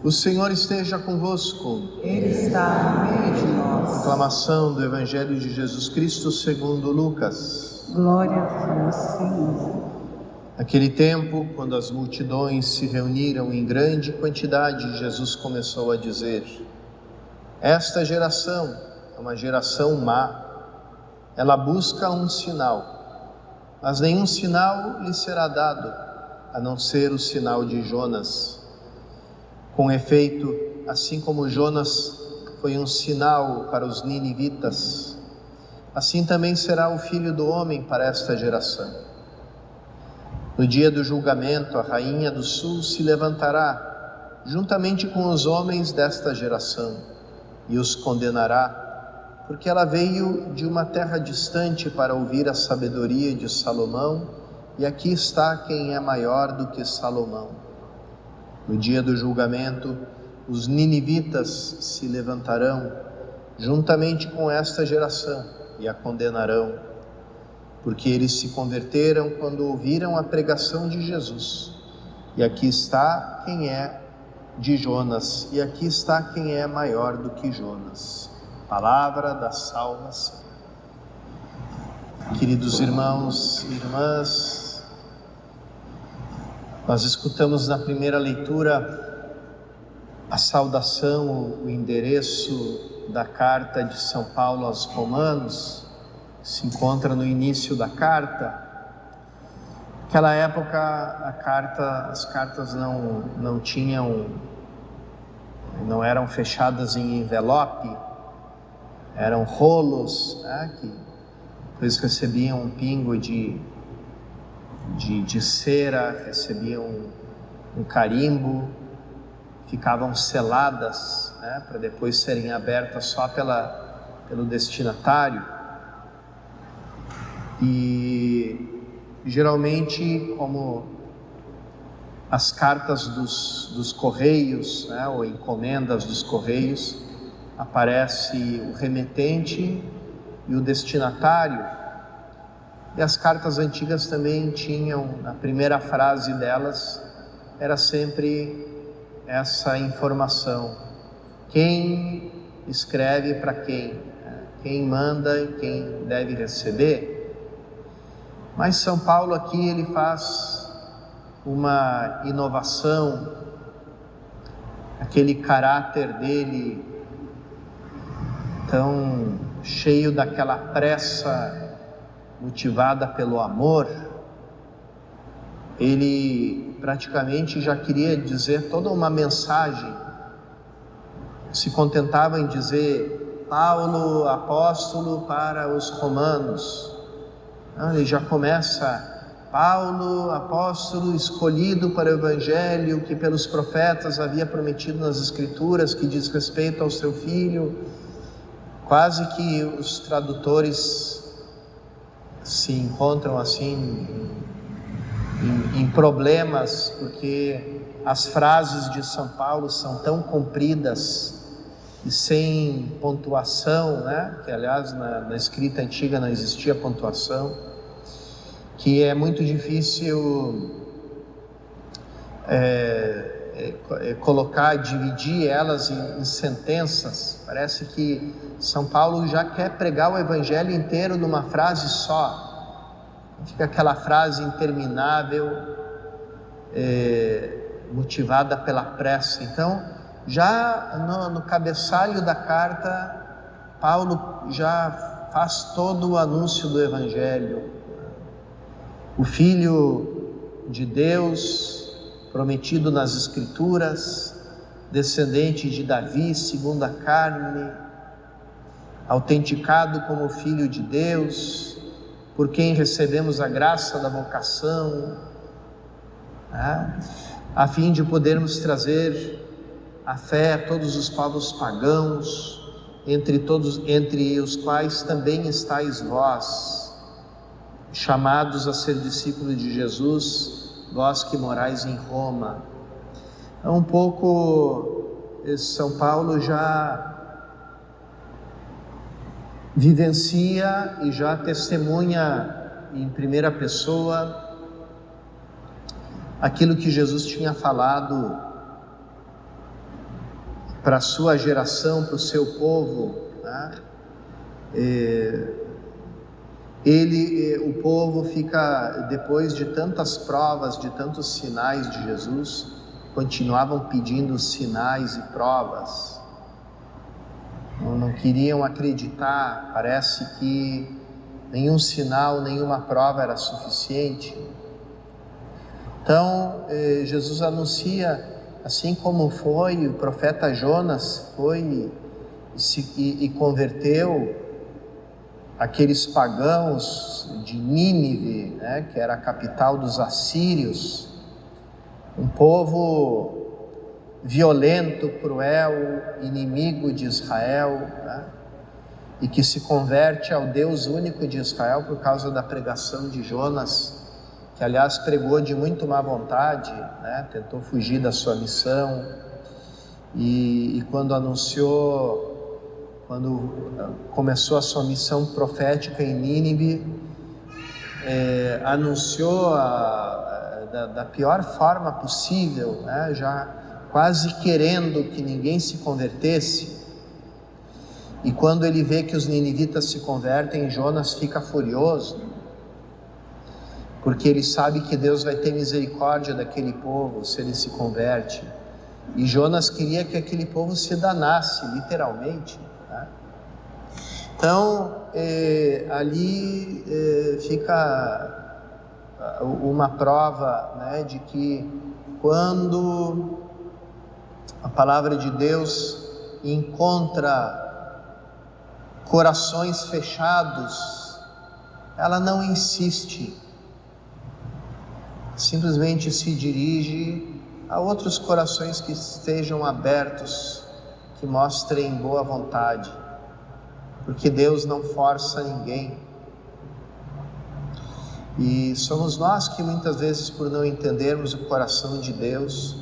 O Senhor esteja convosco. Ele está no meio de nós. Proclamação do Evangelho de Jesus Cristo segundo Lucas. Glória a vós, Senhor. Naquele tempo, quando as multidões se reuniram em grande quantidade, Jesus começou a dizer: Esta geração é uma geração má. Ela busca um sinal, mas nenhum sinal lhe será dado, a não ser o sinal de Jonas. Com efeito, assim como Jonas foi um sinal para os ninivitas, assim também será o Filho do Homem para esta geração. No dia do julgamento, a rainha do sul se levantará, juntamente com os homens desta geração, e os condenará, porque ela veio de uma terra distante para ouvir a sabedoria de Salomão, e aqui está quem é maior do que Salomão. No dia do julgamento, os ninivitas se levantarão, juntamente com esta geração, e a condenarão, porque eles se converteram quando ouviram a pregação de Jesus. E aqui está quem é de Jonas, e aqui está quem é maior do que Jonas. Palavra da salvação. Queridos irmãos e irmãs, nós escutamos na primeira leitura a saudação, o endereço da carta de São Paulo aos Romanos, que se encontra no início da carta. Naquela época as cartas não eram fechadas em envelope, eram rolos, que depois recebiam um pingo de cera, recebiam um carimbo, ficavam seladas, para depois serem abertas só pelo destinatário. E geralmente, como as cartas dos correios, ou encomendas dos correios, aparece o remetente e o destinatário. E as cartas antigas também tinham, na primeira frase delas, era sempre essa informação: quem escreve para quem, quem manda e quem deve receber. Mas São Paulo aqui ele faz uma inovação, aquele caráter dele tão cheio daquela pressa motivada pelo amor. Ele praticamente já queria dizer toda uma mensagem, se contentava em dizer Paulo, apóstolo para os romanos. Ele já começa: Paulo, apóstolo escolhido para o evangelho que pelos profetas havia prometido nas escrituras, que diz respeito ao seu filho. Quase que os tradutores se encontram assim em problemas, porque as frases de São Paulo são tão compridas e sem pontuação, que aliás na escrita antiga não existia pontuação, que é muito difícil dividir elas em sentenças. Parece que São Paulo já quer pregar o evangelho inteiro numa frase só. Fica aquela frase interminável, motivada pela pressa. Então, já no cabeçalho da carta, Paulo já faz todo o anúncio do evangelho. O Filho de Deus, prometido nas Escrituras, descendente de Davi segundo a carne, autenticado como Filho de Deus, por quem recebemos a graça da vocação, a fim de podermos trazer a fé a todos os povos pagãos, entre os quais também estáis vós, chamados a ser discípulos de Jesus, vós que morais em Roma. Um pouco São Paulo já vivencia e já testemunha em primeira pessoa aquilo que Jesus tinha falado para a sua geração, para o seu povo, né? O povo fica, depois de tantas provas, de tantos sinais de Jesus, continuavam pedindo sinais e provas. Não queriam acreditar, parece que nenhum sinal, nenhuma prova era suficiente. Então, Jesus anuncia, assim como foi, o profeta Jonas foi e converteu aqueles pagãos de Nínive, né, que era a capital dos assírios, um povo violento, cruel, inimigo de Israel, né, e que se converte ao Deus único de Israel por causa da pregação de Jonas, que aliás pregou de muito má vontade, né, tentou fugir da sua missão, e quando começou a sua missão profética em Nínive, anunciou da pior forma possível, né, já quase querendo que ninguém se convertesse. E quando ele vê que os ninivitas se convertem, Jonas fica furioso, porque ele sabe que Deus vai ter misericórdia daquele povo se ele se converte. E Jonas queria que aquele povo se danasse, literalmente, né? Então, ali fica uma prova, né, de que quando a palavra de Deus encontra corações fechados, ela não insiste, simplesmente se dirige a outros corações que estejam abertos, que mostrem boa vontade, porque Deus não força ninguém. E somos nós que muitas vezes, por não entendermos o coração de Deus,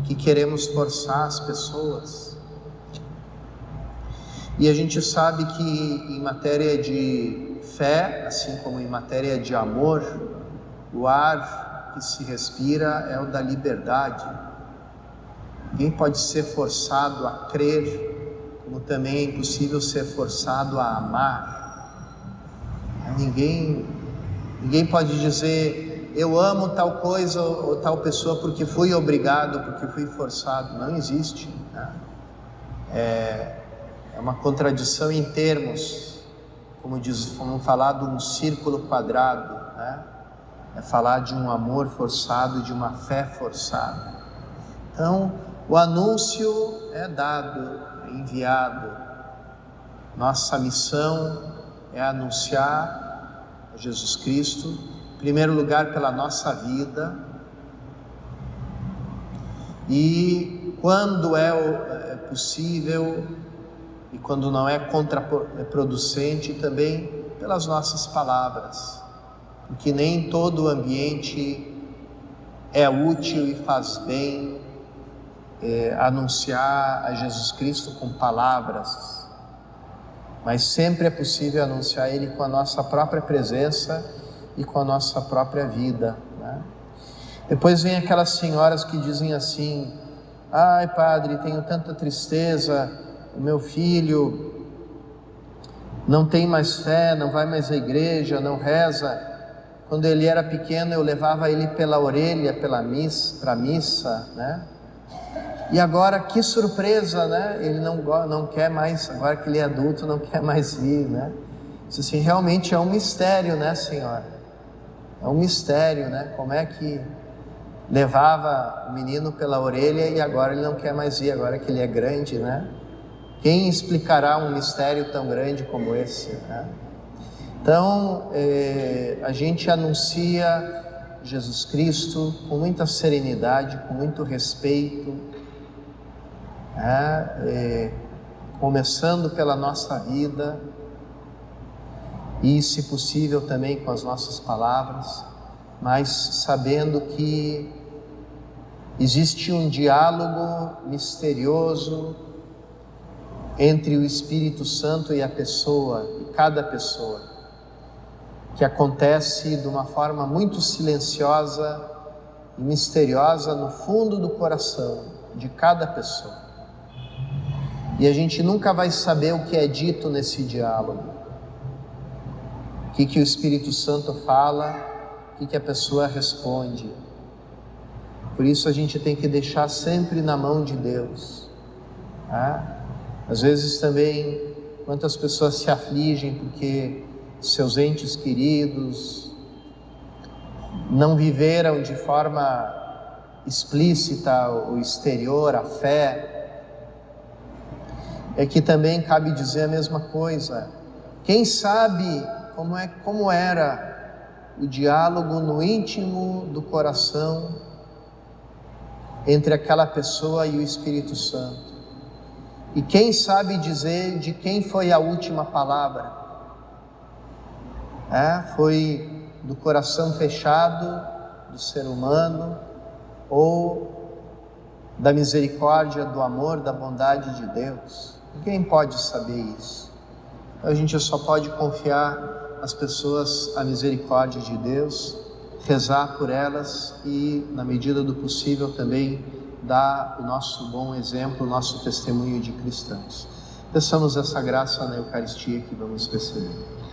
que queremos forçar as pessoas. E a gente sabe que em matéria de fé, assim como em matéria de amor, o ar que se respira é o da liberdade. Ninguém pode ser forçado a crer, como também é impossível ser forçado a amar. Ninguém pode dizer, eu amo tal coisa ou tal pessoa porque fui obrigado, porque fui forçado. Não existe, né? É uma contradição em termos, vamos falar de um círculo quadrado, né? É falar de um amor forçado, de uma fé forçada. Então, o anúncio é dado, é enviado. Nossa missão é anunciar a Jesus Cristo, em primeiro lugar pela nossa vida, e quando é possível e quando não é contraproducente, também pelas nossas palavras, porque nem todo o ambiente é útil e faz bem anunciar a Jesus Cristo com palavras, mas sempre é possível anunciar Ele com a nossa própria presença e com a nossa própria vida, né? Depois vem aquelas senhoras que dizem assim, ai padre, tenho tanta tristeza, o meu filho não tem mais fé, não vai mais à igreja, não reza. Quando ele era pequeno eu levava ele pela orelha, para a missa, né? E agora, que surpresa, né? Ele não quer mais, agora que ele é adulto, não quer mais ir, né? Isso assim, realmente é um mistério, né, senhora? É um mistério, né? Como é que levava o menino pela orelha e agora ele não quer mais ir, agora que ele é grande, né? Quem explicará um mistério tão grande como esse, né? Então, a gente anuncia Jesus Cristo com muita serenidade, com muito respeito, começando pela nossa vida e, se possível, também com as nossas palavras, mas sabendo que existe um diálogo misterioso entre o Espírito Santo e a pessoa, e cada pessoa, que acontece de uma forma muito silenciosa e misteriosa no fundo do coração de cada pessoa. E a gente nunca vai saber o que é dito nesse diálogo. O que o Espírito Santo fala, o que a pessoa responde. Por isso a gente tem que deixar sempre na mão de Deus. Às vezes também, quantas pessoas se afligem porque seus entes queridos não viveram de forma explícita o exterior, a fé. É que também cabe dizer a mesma coisa. Quem sabe como era o diálogo no íntimo do coração entre aquela pessoa e o Espírito Santo? E quem sabe dizer de quem foi a última palavra? Foi do coração fechado do ser humano ou da misericórdia, do amor, da bondade de Deus? Ninguém pode saber isso. A gente só pode confiar às pessoas a misericórdia de Deus, rezar por elas e, na medida do possível, também dar o nosso bom exemplo, o nosso testemunho de cristãos. Peçamos essa graça na Eucaristia que vamos receber.